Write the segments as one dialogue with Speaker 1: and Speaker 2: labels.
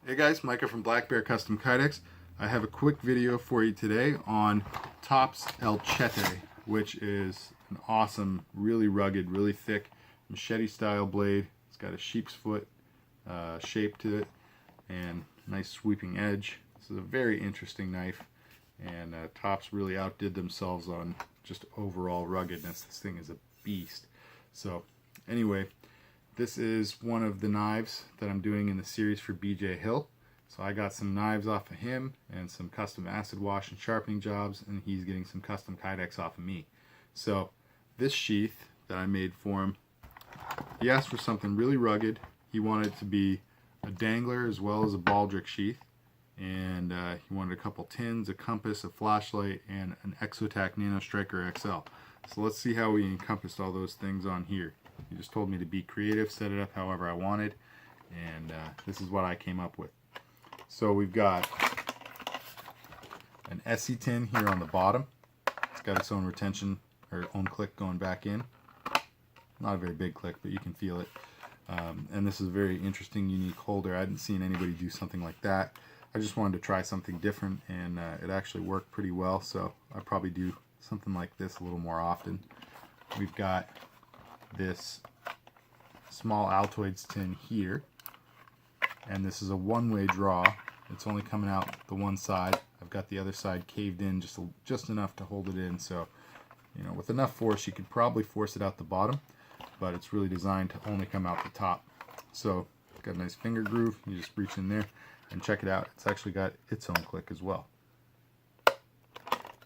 Speaker 1: Hey guys, Micah from blackbearcustomkydex. I have a quick video for you today on Tops El Chete, which is an awesome, really rugged, really thick machete style blade. It's got a sheep's foot shape to it and nice sweeping edge. This is a very interesting knife, and Tops really outdid themselves on just overall ruggedness. This thing is a beast. So anyway, this is one of the knives that I'm doing in the series for BJ Hill. So I got some knives off of him and some custom acid wash and sharpening jobs, and he's getting some custom Kydex off of me. So this sheath that I made for him, he asked for something really rugged. He wanted it to be a dangler as well as a baldric sheath, and he wanted a couple tins, a compass, a flashlight, and an Exotac Nano Striker XL. So let's see how we encompassed all those things on here. He just told me to be creative, set it up however I wanted, and this is what I came up with. So we've got an SE tin here on the bottom. It's got its own retention, or own click going back in. Not a very big click, but you can feel it. And this is a very interesting, unique holder. I hadn't seen anybody do something like that. I just wanted to try something different, and it actually worked pretty well, so I'll probably do something like this a little more often. We've got this small Altoids tin here, and this is a one-way draw. It's only coming out the one side. I've got the other side caved in just enough to hold it in, so you know, with enough force you could probably force it out the bottom, but it's really designed to only come out the top. So it's got a nice finger groove. You just reach in there and check it out. It's actually got its own click as well.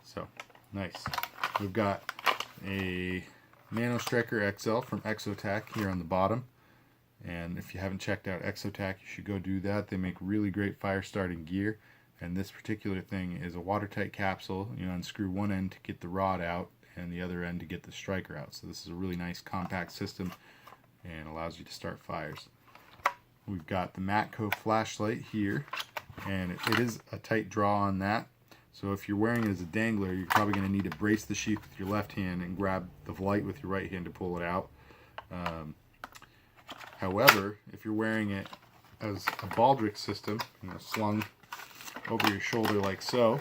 Speaker 1: So nice. We've got a Nano Striker XL from Exotac here on the bottom, and if you haven't checked out Exotac, you should go do that. They make really great fire starting gear, and this particular thing is a watertight capsule. You unscrew one end to get the rod out and the other end to get the striker out. So this is a really nice compact system and allows you to start fires. We've got the Matco flashlight here, and it is a tight draw on that. So if you're wearing it as a dangler, you're probably going to need to brace the sheath with your left hand and grab the light with your right hand to pull it out. However, if you're wearing it as a baldric system, you know, slung over your shoulder like so,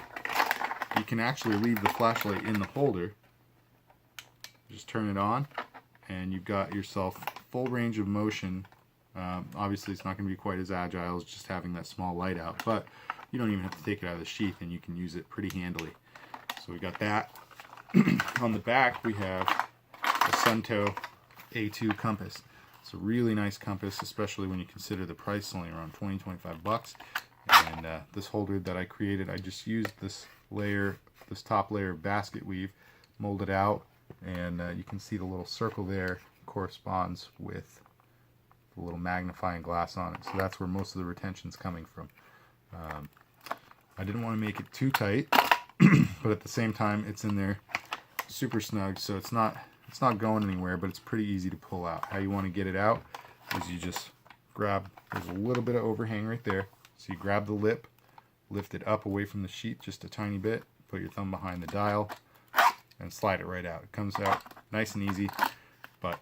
Speaker 1: you can actually leave the flashlight in the holder. Just turn it on, and you've got yourself full range of motion. Obviously, it's not going to be quite as agile as just having that small light out, but you don't even have to take it out of the sheath, and you can use it pretty handily. So we got that. On the back, we have a Sunto A2 compass. It's a really nice compass, especially when you consider the price, only around 20-25 bucks. And this holder that I created, I just used this layer, this top layer of basket weave, molded out, and you can see the little circle there corresponds with the little magnifying glass on it. So that's where most of the retention's coming from. I didn't want to make it too tight, but at the same time it's in there super snug, so it's not going anywhere, but it's pretty easy to pull out. How you want to get it out is you just grab, there's a little bit of overhang right there, so you grab the lip, lift it up away from the sheath just a tiny bit, put your thumb behind the dial, and slide it right out. It comes out nice and easy, but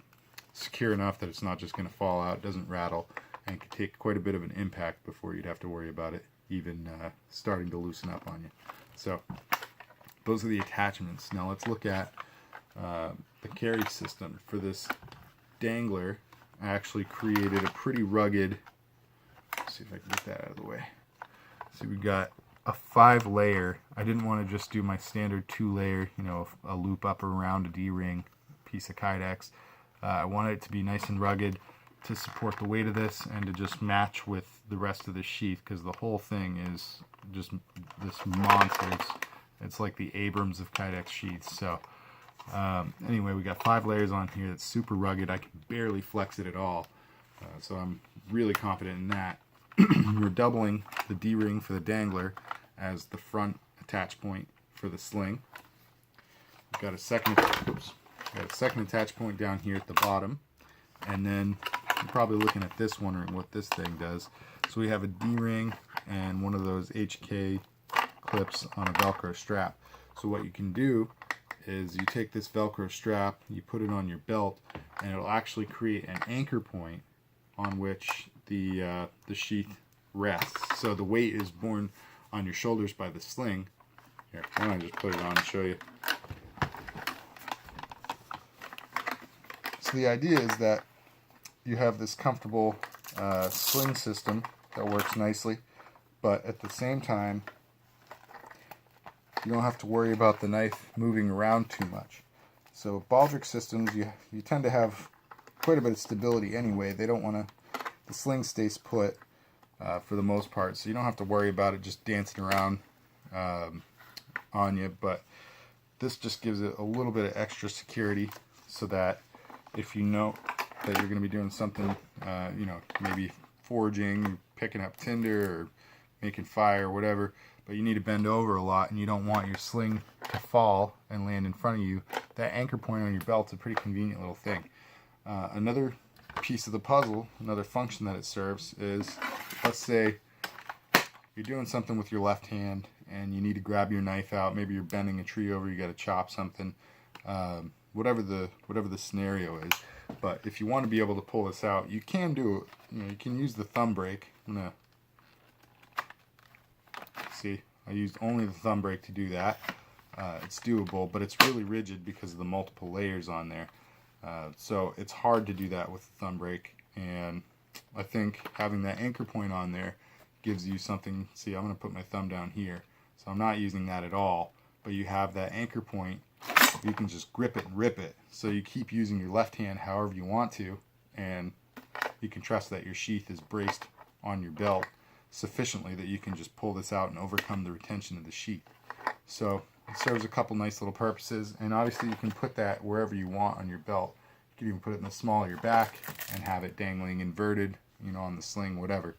Speaker 1: secure enough that it's not just going to fall out, it doesn't rattle, and it can take quite a bit of an impact before you'd have to worry about it even starting to loosen up on you. So those are the attachments. Now let's look at the carry system. For this dangler, I actually created a pretty rugged, let's see if I can get that out of the way. So we've got a 5-layer. I didn't want to just do my standard 2-layer, you know, a loop up around a D-ring piece of Kydex. I wanted it to be nice and rugged to support the weight of this and to just match with the rest of the sheath, because the whole thing is just this monster. It's like the Abrams of Kydex sheaths. So anyway, we got 5 layers on here. That's super rugged. I can barely flex it at all. So I'm really confident in that. We're doubling the D-ring for the dangler as the front attach point for the sling. We've got a second attach point down here at the bottom, and then you're probably looking at this wondering what this thing does. So we have a D-ring and one of those HK clips on a Velcro strap. So what you can do is you take this Velcro strap, you put it on your belt, and it'll actually create an anchor point on which the sheath rests. So the weight is borne on your shoulders by the sling. Here, why don't I just put it on and show you. So the idea is that you have this comfortable sling system that works nicely, but at the same time, you don't have to worry about the knife moving around too much. So baldric systems, you tend to have quite a bit of stability anyway. They don't want to, the sling stays put for the most part, so you don't have to worry about it just dancing around on you. But this just gives it a little bit of extra security, so that if you know that you're going to be doing something, you know, maybe foraging, picking up tinder, or making fire or whatever, but you need to bend over a lot and you don't want your sling to fall and land in front of you, that anchor point on your belt's a pretty convenient little thing. Another piece of the puzzle, another function that it serves is, let's say you're doing something with your left hand and you need to grab your knife out. Maybe you're bending a tree over, you got to chop something, whatever the scenario is. But if you want to be able to pull this out, you can do it. You know, you can use the thumb brake. I'm gonna see. I used only the thumb brake to do that. It's doable, but it's really rigid because of the multiple layers on there. So it's hard to do that with the thumb brake. And I think having that anchor point on there gives you something. See, I'm going to put my thumb down here, so I'm not using that at all. But you have that anchor point. You can just grip it and rip it. So you keep using your left hand however you want to, and you can trust that your sheath is braced on your belt sufficiently that you can just pull this out and overcome the retention of the sheath. So it serves a couple nice little purposes, and obviously you can put that wherever you want on your belt. You can even put it in the small of your back and have it dangling inverted, you know, on the sling, whatever.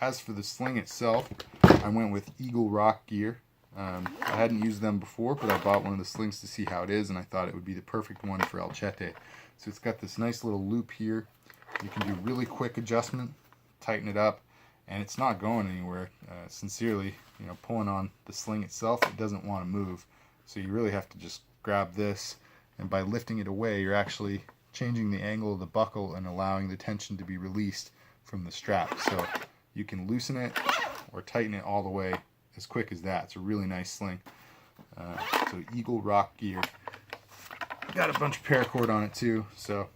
Speaker 1: As for the sling itself, I went with Eagle Rock gear. I hadn't used them before, but I bought one of the slings to see how it is, and I thought it would be the perfect one for El Chete. So it's got this nice little loop here. You can do really quick adjustment, tighten it up, and it's not going anywhere. Sincerely, you know, pulling on the sling itself, it doesn't want to move. So you really have to just grab this, and by lifting it away, you're actually changing the angle of the buckle and allowing the tension to be released from the strap. So you can loosen it or tighten it all the way as quick as that. It's a really nice sling. So Eagle Rock gear. Got a bunch of paracord on it too, so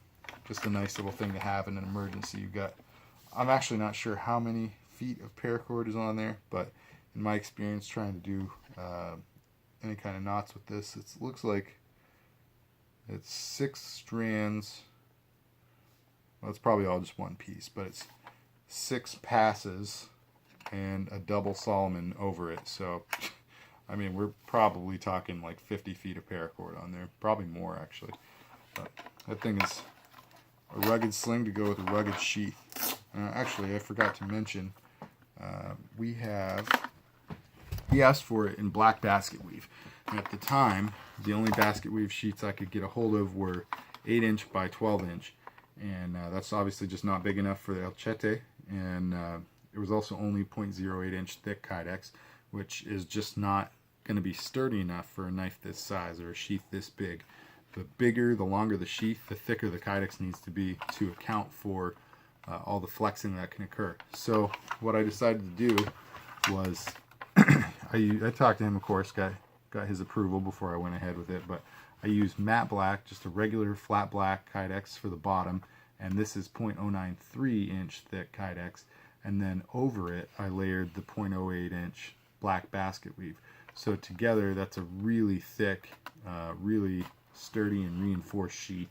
Speaker 1: just a nice little thing to have in an emergency. You've got, I'm actually not sure how many feet of paracord is on there, but in my experience trying to do any kind of knots with this, it looks like it's 6 strands. Well, it's probably all just one piece, but it's 6 passes and a double Solomon over it. So I mean, we're probably talking like 50 feet of paracord on there, probably more actually. But that thing is a rugged sling to go with a rugged sheath. Actually, I forgot to mention, we asked for it in black basket weave. And at the time, the only basket weave sheets I could get a hold of were 8" by 12". And that's obviously just not big enough for the El Chete. And it was also only 0.08" thick Kydex, which is just not going to be sturdy enough for a knife this size or a sheath this big. The bigger, the longer the sheath, the thicker the Kydex needs to be to account for all the flexing that can occur. So what I decided to do was, I talked to him, of course, got his approval before I went ahead with it, but I used matte black, just a regular flat black Kydex for the bottom, and this is 0.093" thick Kydex, and then over it I layered the 0.08" black basket weave. So together that's a really thick, really sturdy and reinforced sheath.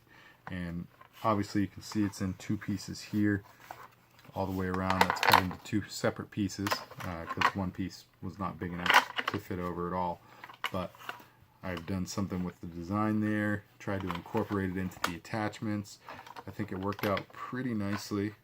Speaker 1: And obviously you can see it's in 2 pieces here all the way around. That's cut into 2 separate pieces because one piece was not big enough to fit over at all. But I've done something with the design there, tried to incorporate it into the attachments. I think it worked out pretty nicely.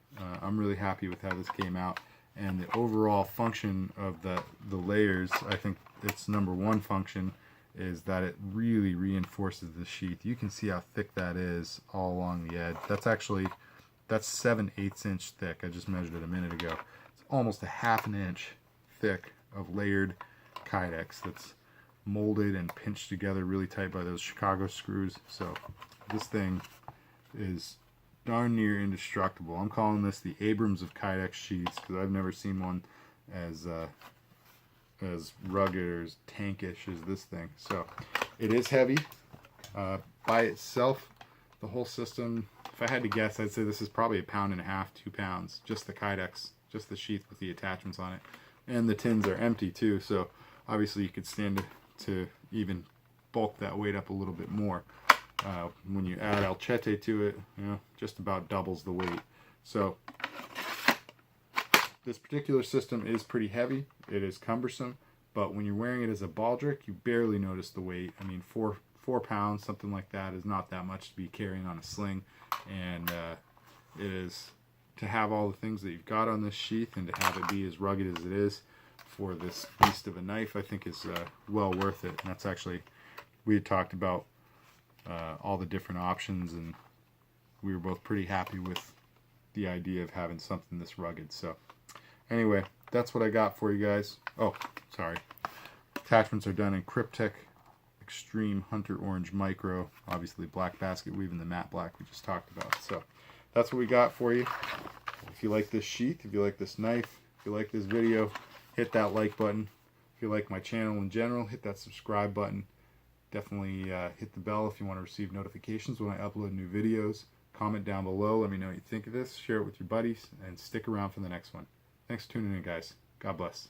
Speaker 1: I'm really happy with how this came out. And the overall function of the layers, I think its #1 function is that it really reinforces the sheath. You can see how thick that is all along the edge. That's 7/8" thick. I just measured it a minute ago. It's almost a ½ inch thick of layered Kydex that's molded and pinched together really tight by those Chicago screws. So this thing is darn near indestructible. I'm calling this the Abrams of Kydex sheaths because I've never seen one as rugged or as tankish as this thing. So it is heavy. By itself, the whole system, if I had to guess, I'd say this is probably 1.5 pounds, 2 pounds. Just the Kydex, just the sheath with the attachments on it. And the tins are empty too, so obviously you could stand to even bulk that weight up a little bit more. When you add Chete to it, you know, just about doubles the weight. So this particular system is pretty heavy. It is cumbersome, but when you're wearing it as a baldric, you barely notice the weight. I mean, 4 pounds, something like that, is not that much to be carrying on a sling, and it is, to have all the things that you've got on this sheath and to have it be as rugged as it is for this beast of a knife, I think is well worth it. And that's actually, we had talked about all the different options, and we were both pretty happy with the idea of having something this rugged. So anyway, that's what I got for you guys. Oh, sorry. Attachments are done in Cryptek Extreme Hunter Orange Micro, obviously black basket weave in the matte black we just talked about. So that's what we got for you. If you like this sheath, if you like this knife, if you like this video, hit that like button. If you like my channel in general, hit that subscribe button. Definitely hit the bell if you want to receive notifications when I upload new videos. Comment down below, let me know what you think of this, share it with your buddies, and stick around for the next one. Thanks for tuning in, guys. God bless.